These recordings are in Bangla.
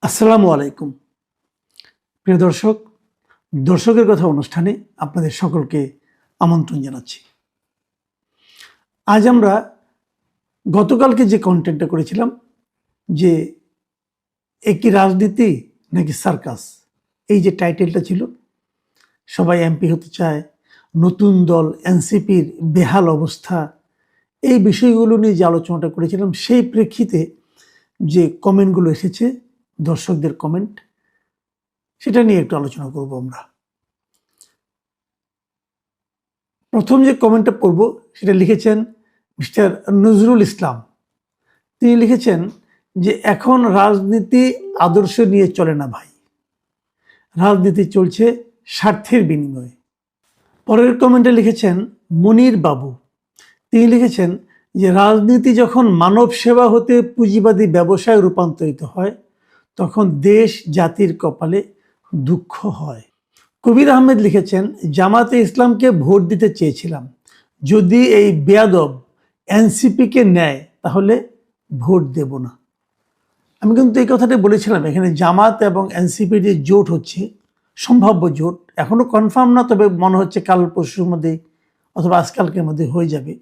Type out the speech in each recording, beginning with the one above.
আসসালামু আলাইকুম প্রিয় দর্শক, দর্শকের কথা অনুষ্ঠানে আপনাদের সকলকে আমন্ত্রণ জানাচ্ছি। আজ আমরা গতকালকে যে কন্টেন্টটা করেছিলাম যে একই রাজনীতি নাকি সার্কাস, এই যে টাইটেলটা ছিল, সবাই এমপি হতে চায়, নতুন দল এনসিপির বেহাল অবস্থা, এই বিষয়গুলো নিয়ে যে আলোচনাটা করেছিলাম সেই প্রেক্ষিতে যে কমেন্টগুলো এসেছে, দর্শকদের কমেন্ট, সেটা নিয়ে একটু আলোচনা করব আমরা। প্রথম যে কমেন্টটা পড়ব সেটা লিখেছেন মিস্টার নজরুল ইসলাম। তিনি লিখেছেন যে এখন রাজনীতি আদর্শ নিয়ে চলে না ভাই, রাজনীতি চলছে স্বার্থের বিনিময়ে। পরের কমেন্টে লিখেছেন মনির বাবু। তিনি লিখেছেন যে রাজনীতি যখন মানব সেবা হতে পুঁজিবাদী ব্যবসায় রূপান্তরিত হয় তখন দেশ জাতির কপালে দুঃখ হয়। কবির আহমেদ লিখেছেন জামাতে ইসলামকে ভোট দিতে চেয়েছিলাম, যদি এই বেয়াদব এনসিপিকে নেয় তাহলে ভোট দেব না। আমি কিন্তু এই কথাটা বলেছিলাম, এখানে জামাত এবং এনসিপির যে জোট হচ্ছে, সম্ভাব্য জোট, এখনো কনফার্ম না, তবে মনে হচ্ছে কাল পরশুর মধ্যে অথবা আজকালকের মধ্যে হয়ে যাবে।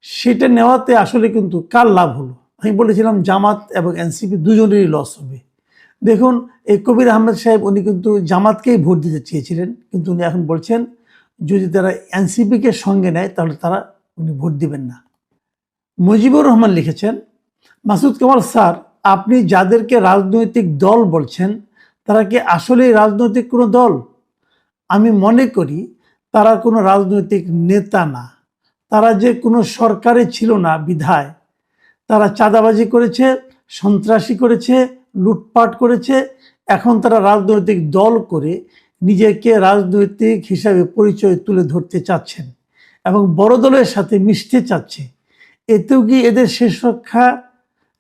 সেটা নেওয়াতে আসলে কিন্তু কার লাভ হলো? আমি বলেছিলাম জামাত এবং এনসিপি দুজনেরই লস হবে। দেখুন, এই কবির আহমেদ সাহেব উনি কিন্তু জামাতকেই ভোট দিতে চেয়েছিলেন, কিন্তু উনি এখন বলছেন যদি তারা এনসিপিকে সঙ্গে নেয় তাহলে উনি ভোট দিবেন না। মুজিবুর রহমান লিখেছেন মাসুদ কামাল স্যার, আপনি যাদেরকে রাজনৈতিক দল বলছেন তারা কি আসলেই রাজনৈতিক কোনো দল? আমি মনে করি তারা কোনো রাজনৈতিক নেতা না, তারা যে কোনো সরকারে ছিল না বিধায় তারা চাঁদাবাজি করেছে, সন্ত্রাসী করেছে, লুটপাট করেছে। এখন তারা রাজনৈতিক দল করে নিজেকে রাজনৈতিক হিসাবে পরিচয় তুলে ধরতে চাচ্ছেন এবং বড় দলের সাথে মিশতে চাচ্ছে। এতেও কি এদের শেষ রক্ষা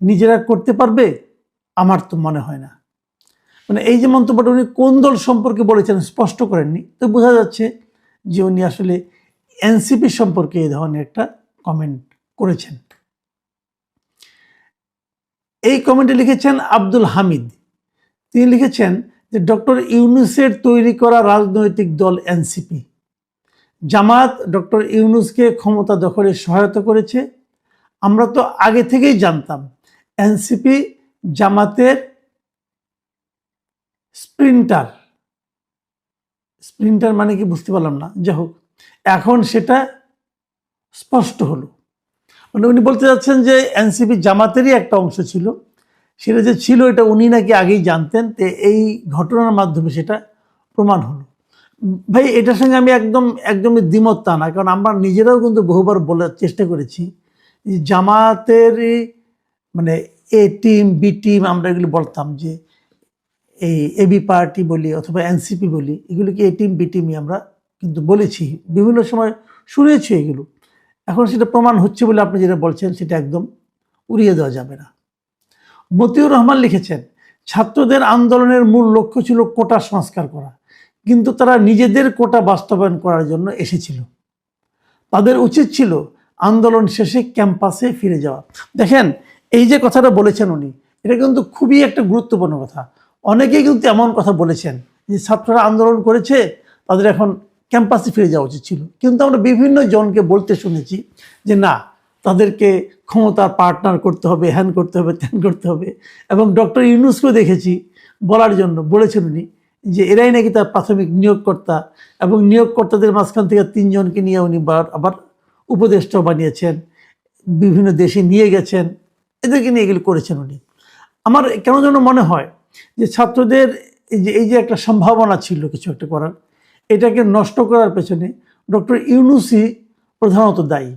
নিজেরা করতে পারবে? আমার তো মনে হয় না। মানে এই যে মন্তব্যটা উনি কোন দল সম্পর্কে বলেছেন স্পষ্ট করেননি, তো বোঝা যাচ্ছে যে উনি আসলে এনসিপি সম্পর্কে এই ধরনের একটা কমেন্ট করেছেন। এই কমেন্টে লিখেছেন আব্দুল হামিদ। তিনি লিখেছেন যে ডক্টর ইউনূসের তৈরি করা রাজনৈতিক দল এনসিপি, জামাত ডক্টর ইউনূসকে ক্ষমতা দখলে সহায়তা করেছে। আমরা তো আগে থেকেই জানতাম এনসিপি জামাতের স্প্রিন্টার। স্প্রিন্টার মানে কি বুঝতে পারলাম না, যাই হোক, এখন সেটা স্পষ্ট হলো। মানে উনি বলতে চাচ্ছেন যে এনসিপি জামাতেরই একটা অংশ ছিল, সেটা যে ছিল এটা উনি নাকি আগেই জানতেন, তো এই ঘটনার মাধ্যমে সেটা প্রমাণ হলো। ভাই, এটার সঙ্গে আমি একদমই দ্বিমত তা না, কারণ আমরা নিজেরাও কিন্তু বহুবার বলার চেষ্টা করেছি যে জামাতের মানে এ টিম বি টিম আমরা এগুলো বলতাম, যে এই এবি পার্টি বলি অথবা এনসিপি বলি, এগুলিকে এ টিম বি টিমই আমরা কিন্তু বলেছি, বিভিন্ন সময় শুনেছি এগুলো। এখন সেটা প্রমাণ হচ্ছে বলে আপনি যেটা বলছেন সেটা একদম উড়িয়ে দেওয়া যাবে না। মতিউর রহমান লিখেছেন ছাত্রদের আন্দোলনের মূল লক্ষ্য ছিল কোটা সংস্কার করা, কিন্তু তারা নিজেদের কোটা বাস্তবায়ন করার জন্য এসেছিল। তাদের উচিত ছিল আন্দোলন শেষে ক্যাম্পাসে ফিরে যাওয়া। দেখেন, এই যে কথাটা বলেছেন উনি, এটা কিন্তু খুবই একটা গুরুত্বপূর্ণ কথা। অনেকেই কিন্তু এমন কথা বলেছেন যে ছাত্ররা আন্দোলন করেছে, তাদের এখন ক্যাম্পাসে ফিরে যাওয়া উচিত ছিল, কিন্তু আমরা বিভিন্ন জনকে বলতে শুনেছি যে না, তাদেরকে ক্ষমতার পার্টনার করতে হবে, হ্যান করতে হবে, ত্যান করতে হবে। এবং ডক্টর ইউনূসকেও দেখেছি বলার জন্য বলেছেন উনি যে এরাই নাকি তার প্রাথমিক নিয়োগকর্তা, এবং নিয়োগকর্তাদের মাঝখান থেকে 3 জনকে নিয়ে উনি আবার উপদেষ্টা বানিয়েছেন, বিভিন্ন দেশে নিয়ে গেছেন, এদেরকে নিয়ে এগুলো করেছেন উনি। আমার কেন যেন মনে হয় যে ছাত্রদের এই যে একটা সম্ভাবনা ছিল কিছু একটা করার, এটাকে নষ্ট করার পেছনে ডক্টর ইউনূসই প্রধানত দায়ী।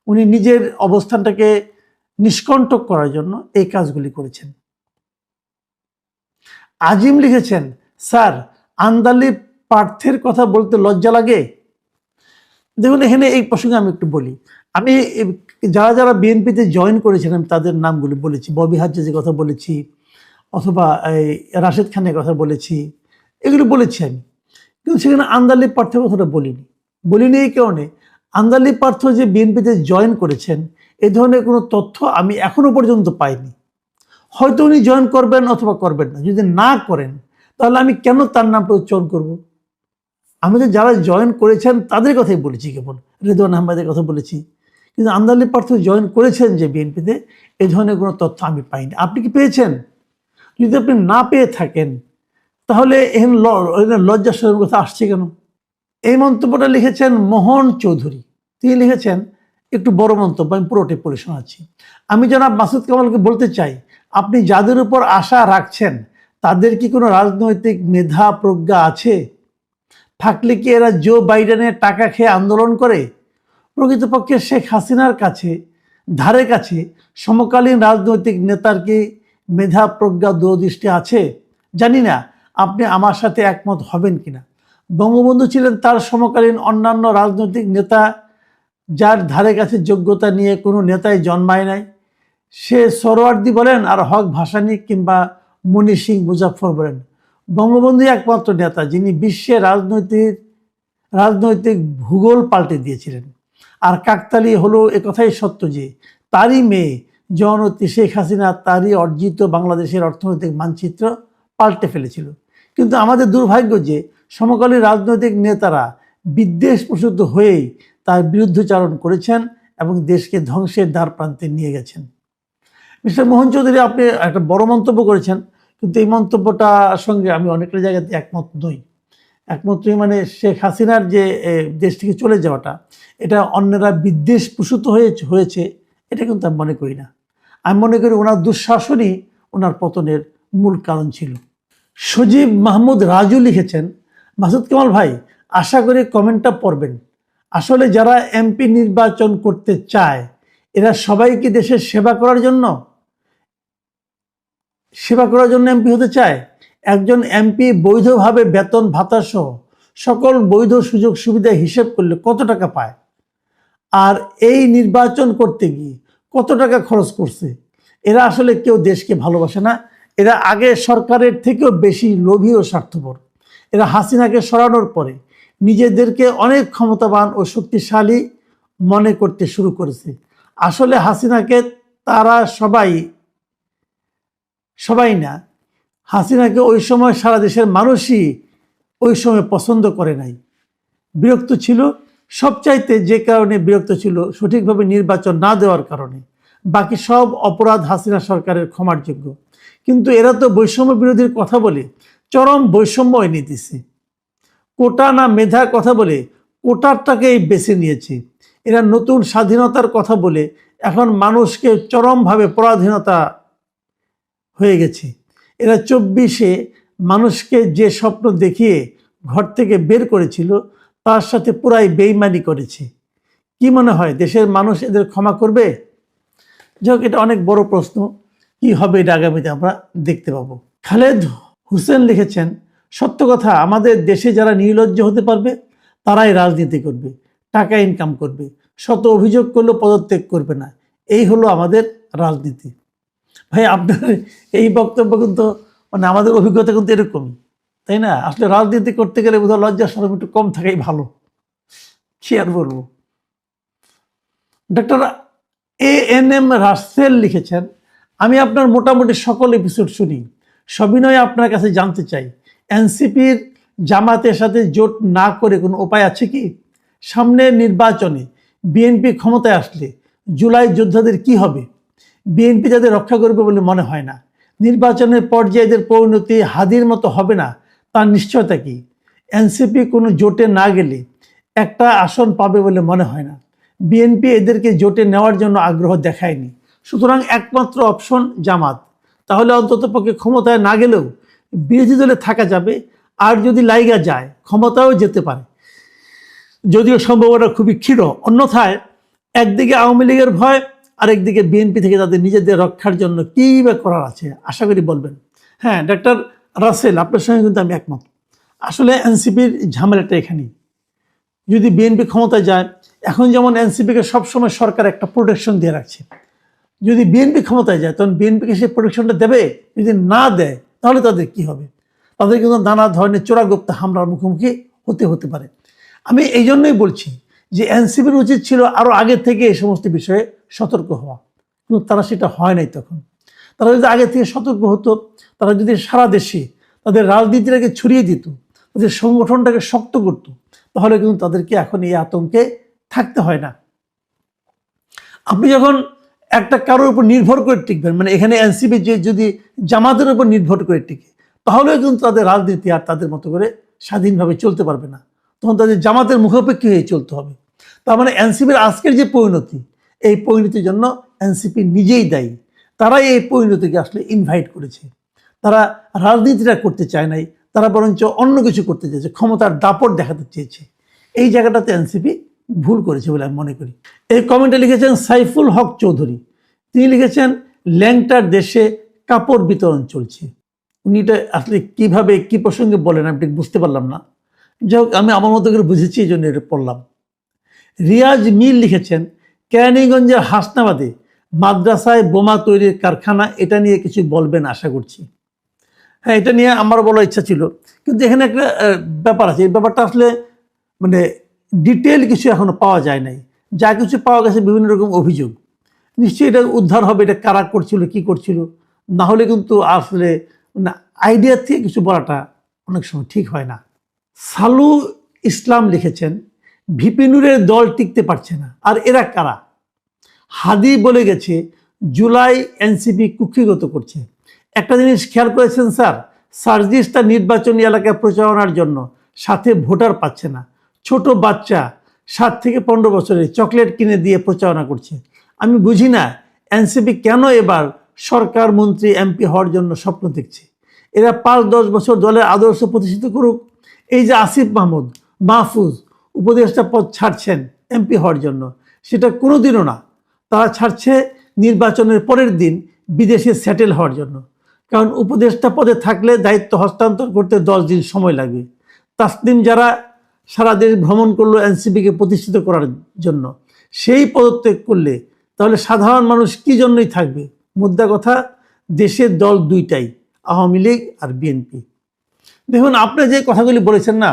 উনি নিজের অবস্থানটাকে নিষ্কণ্টক করার জন্য এই কাজগুলি করেছেন। আজিম লিখেছেন স্যার, আন্দালি প্রার্থীর কথা বলতে লজ্জা লাগে। দেখুন, এখানে এই প্রসঙ্গে আমি একটু বলি। আমি যারা যারা বিএনপিতে জয়েন করেছিলেন তাদের নামগুলি বলেছি, ববি হাজ্জাজের কথা বলেছি, অথবা এই রাশেদ খানের কথা বলেছি, এগুলো বলেছি আমি, কিন্তু সেখানে আন্দালি প্রার্থীর কথাটা বলিনি এই কারণে, আন্দালি পার্থ যে বিএনপিতে জয়েন করেছেন এই ধরনের কোনো তথ্য আমি এখনো পর্যন্ত পাইনি। হয়তো উনি জয়েন করবেন অথবা করবেন না। যদি না করেন তাহলে আমি কেন তার নামটা উচ্চারণ করব? আমি তো যারা জয়েন করেছেন তাদের কথাই বলেছি, কেবল রেদওয়ান আহমেদের কথা বলেছি। কিন্তু আন্দালি পার্থ জয়েন করেছেন যে বিএনপিতে, এই ধরনের কোনো তথ্য আমি পাইনি। আপনি কি পেয়েছেন? যদি আপনি না পেয়ে থাকেন তাহলে লজ্জার শরমের কথা আসছে কেন? এই মন্তব্যটা লিখেছেন মোহন চৌধুরী। তিনি লিখেছেন একটু বড় মন্তব্য, আমি পুরোটাই পড়ে শোনাচ্ছি। আমি জনাব মাসুদ কামালকে বলতে চাই, আপনি যাদের উপর আশা রাখছেন তাদের কি কোনো রাজনৈতিক মেধা প্রজ্ঞা আছে? থাকলে কি এরা জো বাইডেনের টাকা খেয়ে আন্দোলন করে? প্রকৃতপক্ষে শেখ হাসিনার ধারে কাছে সমকালীন রাজনৈতিক নেতার কি মেধা প্রজ্ঞা দূরদৃষ্টি আছে? জানি না আপনি আমার সাথে একমত হবেন কিনা। বঙ্গবন্ধু ছিলেন তার সমকালীন অন্যান্য রাজনৈতিক নেতা যার ধারে কাছে যোগ্যতা নিয়ে কোনো নেতাই জন্মায় নাই। সে সরোয়ার্দী বলেন আর হক ভাসানী কিংবা মনি সিং মুজাফফর বলেন, বঙ্গবন্ধু একমাত্র নেতা যিনি বিশ্বের রাজনৈতিক ভূগোল পাল্টে দিয়েছিলেন। আর কাকতালি হলো একথাই সত্য যে তারই মেয়ে জননেত্রী শেখ হাসিনা তারই অর্জিত বাংলাদেশের অর্থনৈতিক মানচিত্র পাল্টে ফেলেছিল। কিন্তু আমাদের দুর্ভাগ্য যে সমকালীন রাজনৈতিক নেতারা বিদ্বেষপ্রসূত হয়েই তার বিরুদ্ধচারণ করেছেন এবং দেশকে ধ্বংসের দ্বার প্রান্তে নিয়ে গেছেন। মিস্টার মোহন চৌধুরী, আপনি একটা বড় মন্তব্য করেছেন, কিন্তু এই মন্তব্যটার সঙ্গে আমি অনেকটা জায়গাতে একমত নই। একমাত্রই মানে শেখ হাসিনার যে দেশ থেকে চলে যাওয়াটা, এটা অন্যরা বিদ্বেষপ্রসূত হয়েছে, এটা কিন্তু আমি মনে করি না। আমি মনে করি ওনার দুঃশাসনই ওনার পতনের মূল কারণ ছিল। সজীব মাহমুদ রাজু লিখেছেন, মাসুদ কামাল ভাই, আশা করি কমেন্টটা পড়বেন। আসলে যারা এমপি নির্বাচন করতে চায় এরা সবাই কি দেশের সেবা করার জন্য এমপি হতে চায়? একজন এমপি বৈধভাবে বেতন ভাতা সহ সকল বৈধ সুযোগ সুবিধা হিসেব করলে কত টাকা পায়? আর এই নির্বাচন করতে গিয়ে কত টাকা খরচ করছে? এরা আসলে কেউ দেশকে ভালোবাসে না। এরা আগে সরকারের থেকেও বেশি লোভী ও স্বার্থপর। এরা হাসিনাকে সরানোর পরে নিজেদেরকে অনেক ক্ষমতাবান ও শক্তিশালী মনে করতে শুরু করেছে। আসলে হাসিনাকে তারা সবাই না, হাসিনাকে ওই সময় সারা দেশের মানুষই ওই সময় পছন্দ করে নাই, বিরক্ত ছিল। সবচাইতে যে কারণে বিরক্ত ছিল, সঠিকভাবে নির্বাচন না দেওয়ার কারণে। বাকি সব অপরাধ হাসিনা সরকারের ক্ষমার যোগ্য। কিন্তু এরা তো বৈষম্য বিরোধীর কথা বলে চরম বৈষম্য এনে দিছে। কোটা না মেধার কথা বলে কোটারটাকেই বেছে নিয়েছে। এরা নতুন স্বাধীনতার কথা বলে এখন মানুষকে চরমভাবে পরাধীনতা হয়ে গেছে। এরা 24-এ মানুষকে যে স্বপ্ন দেখিয়ে ঘর থেকে বের করেছিল তার সাথে পুরাই বেইমানি করেছে। কি মনে হয় দেশের মানুষ এদের ক্ষমা করবে? যাক, এটা অনেক বড় প্রশ্ন। কি হবে এটা আগামীতে আমরা দেখতে পাবো। খালেদ হোসেন লিখেছেন, সত্য কথা, আমাদের দেশে যারা নির্লজ্জ হতে পারবে তারাই রাজনীতি করবে, টাকা ইনকাম করবে, শত অভিযোগ করলেও পদত্যাগ করবে না। এই হলো আমাদের রাজনীতি। ভাই, আপনার এই বক্তব্য কিন্তু মানে আমাদের অভিজ্ঞতা কিন্তু এরকমই, তাই না? আসলে রাজনীতি করতে গেলে বোধহয় লজ্জা শরম একটু কম থাকাই ভালো। কি আর বলবো। ডক্টর ANM রাসেল লিখেছেন, আমি আপনার মোটামুটি সকল এপিসোড শুনি। সবিনয়ে আপনার কাছে জানতে চাই, এনসিপির জামাতের সাথে জোট না করে কোনো উপায় আছে কি? সামনের নির্বাচনে বিএনপি ক্ষমতায় আসলে জুলাই যোদ্ধাদের কি হবে? বিএনপি যাদের রক্ষা করবে বলে মনে হয় না। নির্বাচনের পর্যায়ে এদের পরিণতি হাদির মতো হবে না তার নিশ্চয়তা কি? এনসিপি কোনো জোটে না গেলে একটা আসন পাবে বলে মনে হয় না। বিএনপি এদেরকে জোটে নেওয়ার জন্য আগ্রহ দেখায়নি। সুতরাং একমাত্র অপশন জামাত। তাহলে অন্তত পক্ষে ক্ষমতায় না গেলেও বিরোধী দলে থাকা যাবে। আর যদি লাইগা যায় ক্ষমতাও যেতে পারে, যদিও সম্ভাবনা খুবই ক্ষীণ। অন্যথায় একদিকে আওয়ামী লীগের ভয়, আরেকদিকে বিএনপি থেকে তাদের নিজেদের রক্ষার জন্য কী বা করার আছে আশা করি বলবেন। হ্যাঁ, ডক্টর রাসেল, আপনার সঙ্গে কিন্তু আমি একমত। আসলে এনসিপির ঝামেলাটা এখানেই। যদি বিএনপি ক্ষমতায় যায়, এখন যেমন এনসিপিকে সবসময় সরকার একটা প্রোটেকশন দিয়ে রাখছে, যদি বিএনপি ক্ষমতায় যায় তখন বিএনপিকে সেই প্রোটেকশনটা দেবে? যদি না দেয় তাহলে তাদের কি হবে? তাদের কিন্তু নানা ধরনের চোরাগুপ্ত হামলার মুখোমুখি হতে পারে। আমি এই জন্যই বলছি যে এনসিপির উচিত ছিল আরও আগে থেকে এই সমস্ত বিষয়ে সতর্ক হওয়া, কিন্তু তারা সেটা হয় নাই। তখন তারা যদি আগে থেকে সতর্ক হতো, তারা যদি সারা দেশে তাদের রাজনীতিটাকে ছড়িয়ে দিত, তাদের সংগঠনটাকে শক্ত করত, তাহলে কিন্তু তাদেরকে এখন এই আতঙ্কে থাকতে হয় না। আপনি যখন একটা কারোর উপর নির্ভর করে টিকবেন, মানে এখানে এনসিপি যে যদি জামাতের উপর নির্ভর করে টিকে, তাহলে কিন্তু তাদের রাজনীতি আর তাদের মতো করে স্বাধীনভাবে চলতে পারবে না, তখন তাদের জামাতের মুখাপেক্ষী হয়ে চলতে হবে। তার মানে এনসিপির আজকের যে পরিণতি, এই পরিণতির জন্য এনসিপি নিজেই দায়ী। তারাই এই পরিণতিকে আসলে ইনভাইট করেছে। তারা রাজনীতিটা করতে চায় নাই, তারা বরঞ্চ অন্য কিছু করতে চেয়েছে, ক্ষমতার দাপট দেখাতে চেয়েছে। এই জায়গাটাতে এনসিপি ভুল করেছে বলে আমি মনে করি। এই কমেন্টে লিখেছেন সাইফুল হক চৌধুরী। তিনি লিখেছেন ল্যাংটার দেশে কাপড় বিতরণ চলছে। উনি এটা আসলে কিভাবে কি প্রসঙ্গে বলেন আমি ঠিক বুঝতে পারলাম না। যাই হোক, আমি আমার মতো করে বুঝেছি, এই জন্য এটা পড়লাম। রিয়াজ মিল লিখেছেন কেরানীগঞ্জের হাসনাবাদে মাদ্রাসায় বোমা তৈরির কারখানা, এটা নিয়ে কিছু বলবেন আশা করছি। হ্যাঁ, এটা নিয়ে আমার বলার ইচ্ছা ছিল, কিন্তু এখানে একটা ব্যাপার আছে। এই ব্যাপারটা আসলে মানে ডিটেল কিছু এখনো পাওয়া যায় নাই। যা কিছু পাওয়া গেছে বিভিন্ন রকম অভিযোগ। নিশ্চয়ই এটা উদ্ধার হবে, এটা কারা করছিল, কি করছিল। না হলে কিন্তু আসলে মানে আইডিয়া থেকে কিছু বলাটা অনেক সময় ঠিক হয় না। সালু ইসলাম লিখেছেন ভিপিনুরের দল টিকতে পারছে না, আর এরা কারা? হাদি বলে গেছে জুলাই এনসিপি কুক্ষিগত করছে। একটা জিনিস খেয়াল করেছেন স্যার, সার্জিস তার নির্বাচনী এলাকায় প্রচারণার জন্য সাথে ভোটার পাচ্ছে না। ছোট বাচ্চা 7 থেকে 15 বছরের চকলেট কিনে দিয়ে প্রচারণা করছে। আমি বুঝি না এনসিপি কেন এবার সরকার, মন্ত্রী, এমপি হওয়ার জন্য স্বপ্ন দেখছে। এরা 5-10 বছর দলের আদর্শ প্রতিষ্ঠিত করুক। এই যে আসিফ মাহমুদ, মাহফুজ উপদেষ্টা পদ ছাড়ছেন এমপি হওয়ার জন্য, সেটা কোনোদিনও না। তারা ছাড়ছে নির্বাচনের পরের দিন বিদেশে সেটেল হওয়ার জন্য। কারণ উপদেষ্টা পদে থাকলে দায়িত্ব হস্তান্তর করতে 10 দিন সময় লাগবে। তাসনিম যারা সারা দেশ ভ্রমণ করলো এনসিপিকে প্রতিষ্ঠিত করার জন্য, সেই পদত্যাগ করলে তাহলে সাধারণ মানুষ কি জন্যই থাকবে? মুদ্রা কথা, দেশের দল দুইটাই, আওয়ামী লীগ আর বিএনপি। দেখুন, আপনি যে কথাগুলি বলেছেন না,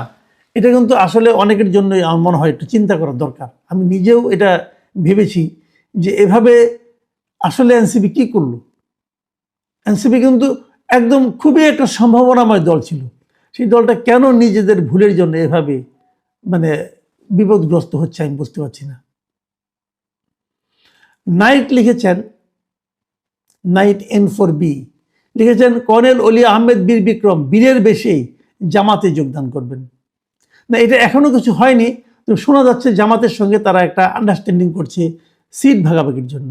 এটা কিন্তু আসলে অনেকের জন্যই আমার মনে হয় একটু চিন্তা করা দরকার। আমি নিজেও এটা ভেবেছি যে এভাবে আসলে এনসিপি কি করলো। এনসিপি কিন্তু একদম খুবই একটা সম্ভাবনাময় দল ছিল। সেই দলটা কেন নিজেদের ভুলের জন্য এভাবে মানে বিপদগ্রস্ত হচ্ছে আমি বুঝতে পারছি না। নাইট লিখেছেন, নাইট N4B লিখেছেন কর্নেল অলি আহমেদ বীর বিক্রম বীরের বেশেই জামাতে যোগদান করবেন। না, এটা এখনো কিছু হয়নি, তো শোনা যাচ্ছে জামাতের সঙ্গে তারা একটা আন্ডারস্ট্যান্ডিং করছে সিট ভাগাভাগির জন্য।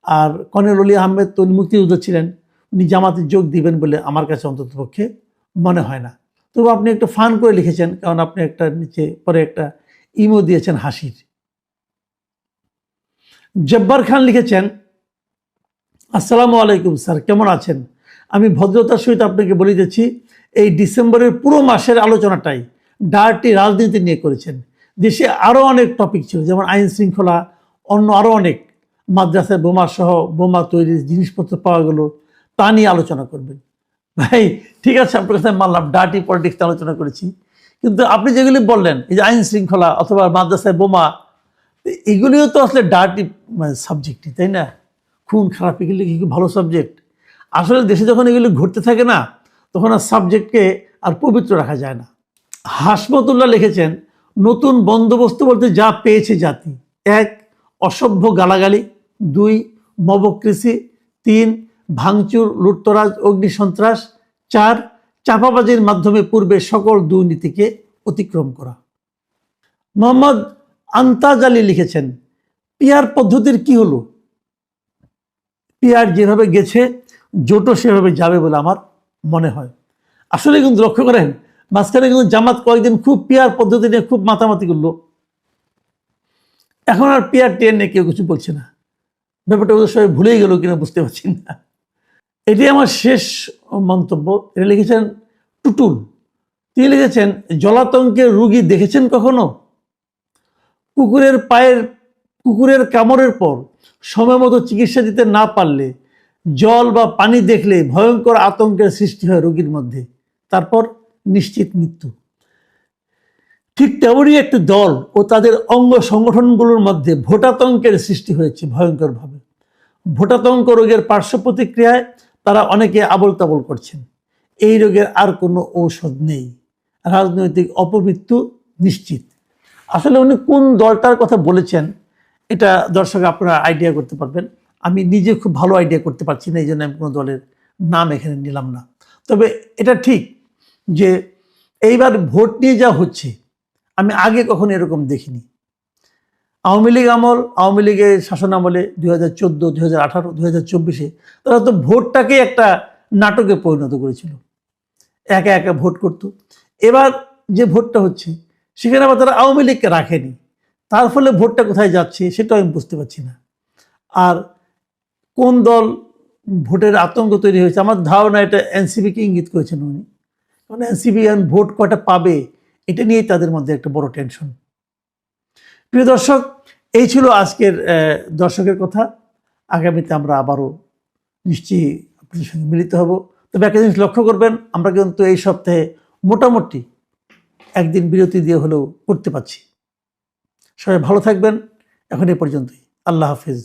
আর কর্নেল অলি আহমেদ তো মুক্তিযোদ্ধা ছিলেন, উনি জামাতে যোগ দিবেন বলে আমার কাছে অন্ততপক্ষে মনে হয় না। তবু আপনি একটু ফান করে লিখেছেন, কারণ আপনি একটা নিচে পরে একটা ইমো দিয়েছেন হাসির। জব্বার খান লিখেছেন আসসালামু আলাইকুম স্যার, কেমন আছেন? আমি ভদ্রতার সহিত আপনাকে বলিতেছি, এই ডিসেম্বরের পুরো মাসের আলোচনাটাই ডার্টি রাজনীতি নিয়ে করেছেন। দেশে আরও অনেক টপিক ছিল, যেমন আইন শৃঙ্খলা, অন্য আরও অনেক, মাদ্রাসায় বোমা সহ বোমা তৈরির জিনিসপত্র পাওয়া গেল, তা নিয়ে আলোচনা করবেন। ভাই ঠিক আছে, আপনার কাছে মানলাম ডার্টি পলিটিক্স আলোচনা করেছি, কিন্তু আপনি যেগুলি বললেন, এই যে আইন শৃঙ্খলা অথবা মাদ্রাসায় বোমা, এগুলিও তো আসলে ডার্টি সাবজেক্টই, তাই না? খুন খারাপ এগুলি কি ভালো সাবজেক্ট? আসলে দেশে যখন এগুলি ঘটতে থাকে না, তখন আর সাবজেক্টকে আর পবিত্র রাখা যায় না। হাসমতুল্লাহ লিখেছেন নতুন বন্দোবস্ত বলতে যা পেয়েছে জাতি: 1. অসভ্য গালাগালি, 2. মবকৃষি, 3. ভাঙচুর, লুটতরাজ, অগ্নিসন্ত্রাস, 4. চাপাবাজির মাধ্যমে পূর্বে সকল দুর্নীতিকে অতিক্রম করা। মোহাম্মদ আন্তাজ আলী লিখেছেন পিআর পদ্ধতির কি হলো? পিআর যেভাবে গেছে জোটও সেভাবে যাবে বলে আমার মনে হয়। আসলে কিন্তু লক্ষ্য করেন, মাঝখানে কিন্তু জামাত কয়েকদিন খুব পিআর পদ্ধতি নিয়ে খুব মাতামাতি করলো, এখন আর পিআর টেন নিয়ে কেউ কিছু বলছে না। ব্যাপারটা ওদের সবাই ভুলেই গেল কিনা বুঝতে পারছি না। এটি আমার শেষ মন্তব্য। এটা লিখেছেন টুটুল। তিনি লিখেছেন জলাতঙ্কের রুগী দেখেছেন কখনো? কুকুরের কামড়ের পর সময় মতো চিকিৎসা দিতে না পারলে, জল বা পানি দেখলে ভয়ঙ্কর আতঙ্কের সৃষ্টি হয় রোগীর মধ্যে, তারপর নিশ্চিত মৃত্যু। ঠিক তেমনই একটি দল ও তাদের অঙ্গ সংগঠনগুলোর মধ্যে ভোটাতঙ্কের সৃষ্টি হয়েছে ভয়ঙ্করভাবে। ভোটাতঙ্ক রোগের পার্শ্ব প্রতিক্রিয়ায় তারা অনেকে আবল তাবল করছেন। এই রোগের আর কোনো ঔষধ নেই, রাজনৈতিক অপমৃত্যু নিশ্চিত। আসলে উনি কোন দলটার কথা বলেছেন এটা দর্শক আপনারা আইডিয়া করতে পারবেন। আমি নিজে খুব ভালো আইডিয়া করতে পারছি না, এই জন্য আমি কোনো দলের নাম এখানে নিলাম না। তবে এটা ঠিক যে এইবার ভোট নিয়ে যা হচ্ছে, আমি আগে কখনো এরকম দেখিনি। আওয়ামী লীগ আমল, আওয়ামী লীগের শাসন আমলে 2014, 2018, 2024-এ তারা তো ভোটটাকে একটা নাটকে পরিণত করেছিল, একা একা ভোট করত। এবার যে ভোটটা হচ্ছে সেখানে আবার তারা আওয়ামী লীগকে রাখেনি, তার ফলে ভোটটা কোথায় যাচ্ছে সেটাও আমি বুঝতে পারছি না। আর কোন দল ভোটের আতঙ্ক তৈরি হয়েছে, আমার ধারণা এটা এনসিপিকে ইঙ্গিত করেছেন উনি, কারণ এনসিপি ভোট কটা পাবে এটা নিয়েই তাদের মধ্যে একটা বড় টেনশন। প্রিয় দর্শক, এই ছিল আজকের দর্শকের কথা। আগামীতে আমরা আবারও নিশ্চয়ই আপনাদের সঙ্গে মিলিত হব। তবে একটা জিনিস লক্ষ্য করবেন, আমরা কিন্তু এই সপ্তাহে মোটামুটি একদিন বিরতি দিয়ে হলেও করতে পারছি। সবাই ভালো থাকবেন। এখন এ পর্যন্তই। আল্লাহ হাফিজ।